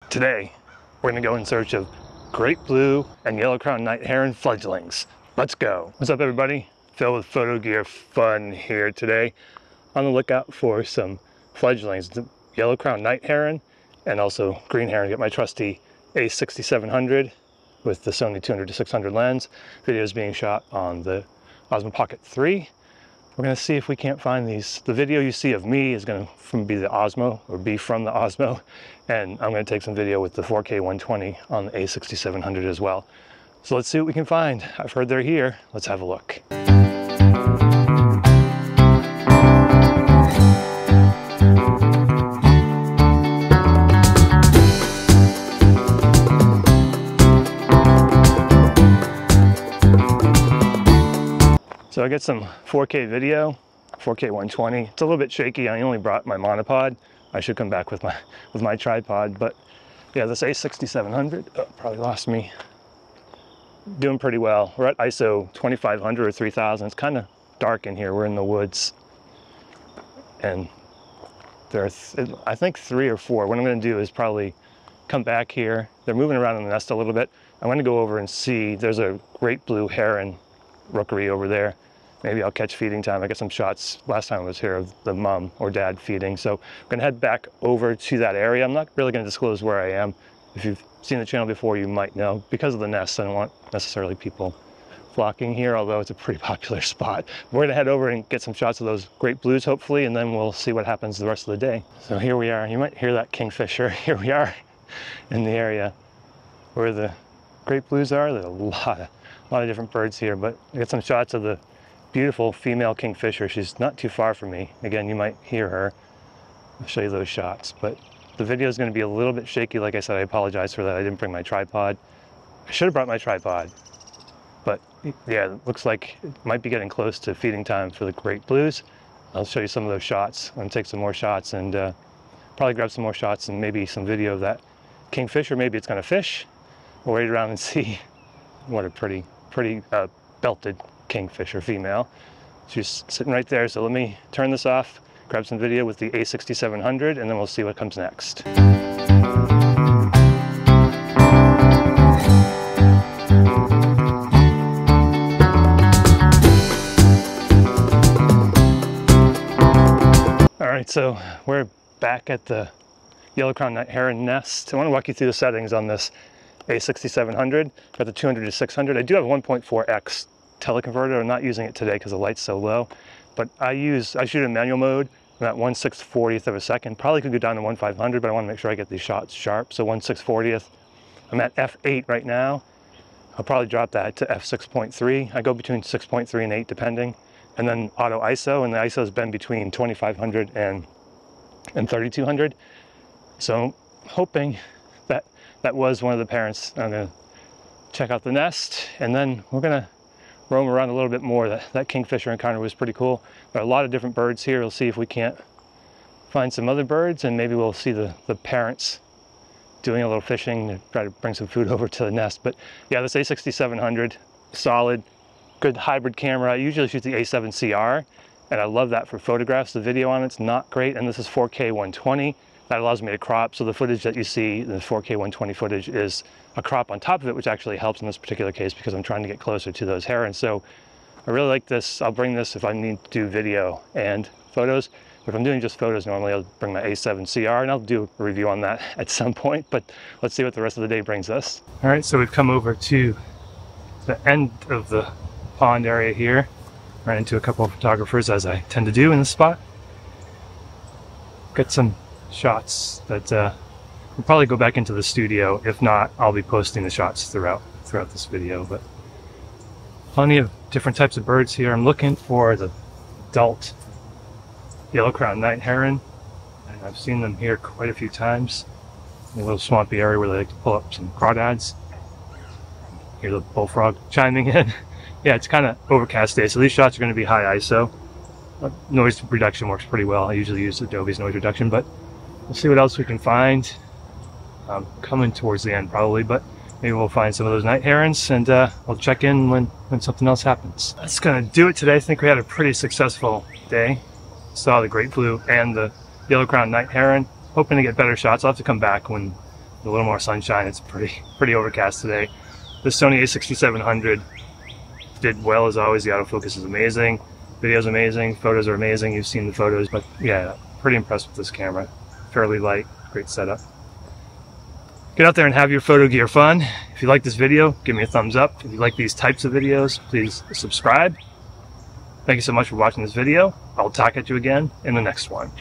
Today, we're going to go in search of Great Blue and Yellow-crowned Night Heron fledglings. Let's go. What's up, everybody? Phil with Photo Gear Fun here today. On the lookout for some fledglings, the Yellow-crowned Night Heron and also Green Heron. Get my trusty a6700 with the Sony 200-600 lens. Video is being shot on the Osmo Pocket 3. We're going to see if we can't find these. The video you see of me is going to be the Osmo, or be from the Osmo, and I'm going to take some video with the 4K 120 on the a6700 as well. So let's see what we can find. I've heard they're here. Let's have a look. So I get some 4K video, 4K 120. It's a little bit shaky. I only brought my monopod. I should come back with my tripod, but yeah, this a6700 probably lost me. Doing pretty well. We're at ISO 2500 or 3000. It's kind of dark in here. We're in the woods, and there are I think 3 or 4. What I'm going to do is probably come back here. They're moving around in the nest a little bit. I'm going to go over and see. There's a Great Blue Heron rookery over there. Maybe I'll catch feeding time. I got some shots last time I was here of the mom or dad feeding. So I'm gonna head back over to that area. I'm not really gonna disclose where I am. If you've seen the channel before, you might know. Because of the nest, I don't want necessarily people flocking here, although it's a pretty popular spot. We're gonna head over and get some shots of those Great Blues, hopefully, and then we'll see what happens the rest of the day. So here we are. You might hear that kingfisher. Here we are in the area where the Great Blues are. There's a lot of different birds here, but I got some shots of the beautiful female kingfisher. She's not too far from me. Again, you might hear her. I'll show you those shots, but the video is going to be a little bit shaky. Like I said, I apologize for that. I didn't bring my tripod. I should have brought my tripod, but yeah, it looks like it might be getting close to feeding time for the Great Blues. I'll show you some of those shots. I'm going to take some more shots and probably grab some more shots and maybe some video of that kingfisher. Maybe it's going to fish. We'll wait around and see. What a pretty belted kingfisher female. She's sitting right there, so let me turn this off, grab some video with the a6700, and then we'll see what comes next. All right, so we're back at the Yellow-crowned Night Heron nest. I want to walk you through the settings on this a6700. Got the 200-600. I do have 1.4x teleconverter. I'm not using it today because the light's so low, but I shoot in manual mode. I'm at 1/640th of a second. Probably could go down to 1/500, but I want to make sure I get these shots sharp. So 1/640th. I'm at f8 right now. I'll probably drop that to f6.3. I go between 6.3 and 8 depending. And then auto ISO, and the ISO has been between 2500 and 3200. So I'm hoping that was one of the parents. I'm gonna check out the nest, and then we're gonna roam around a little bit more. That kingfisher encounter was pretty cool. There are a lot of different birds here. We'll see if we can't find some other birds, and maybe we'll see the parents doing a little fishing to try to bring some food over to the nest. But yeah, this a6700, solid, good hybrid camera. I usually shoot the a7CR, and I love that for photographs. The video on it's not great, and this is 4K 120. That allows me to crop, so the footage that you see, the 4K 120 footage, is a crop on top of it, which actually helps in this particular case because I'm trying to get closer to those herons. So I really like this. I'll bring this if I need to do video and photos. If I'm doing just photos, normally I'll bring my a7CR, and I'll do a review on that at some point, but let's see what the rest of the day brings us. All right, so we've come over to the end of the pond area here. Ran into a couple of photographers, as I tend to do in this spot. Got some shots that we'll probably go back into the studio. If not, I'll be posting the shots throughout this video. But plenty of different types of birds here. I'm looking for the adult Yellow-crowned Night Heron, and I've seen them here quite a few times in a little swampy area where they like to pull up some crawdads. Hear the bullfrog chiming in. Yeah, it's kind of overcast day, so these shots are going to be high ISO. Noise reduction works pretty well. I usually use Adobe's noise reduction, but we'll see what else we can find. Coming towards the end probably, but maybe we'll find some of those night herons, and we'll check in when something else happens. That's gonna do it today. I think we had a pretty successful day. Saw the Great Blue and the Yellow-crowned Night Heron. Hoping to get better shots. I'll have to come back when a little more sunshine. It's pretty overcast today. This Sony a6700 did well as always. The autofocus is amazing, video's amazing, photos are amazing. You've seen the photos, but yeah, pretty impressed with this camera. Fairly light, great setup. Get out there and have your photo gear fun. If you like this video, give me a thumbs up. If you like these types of videos, please subscribe. Thank you so much for watching this video. I'll talk at you again in the next one.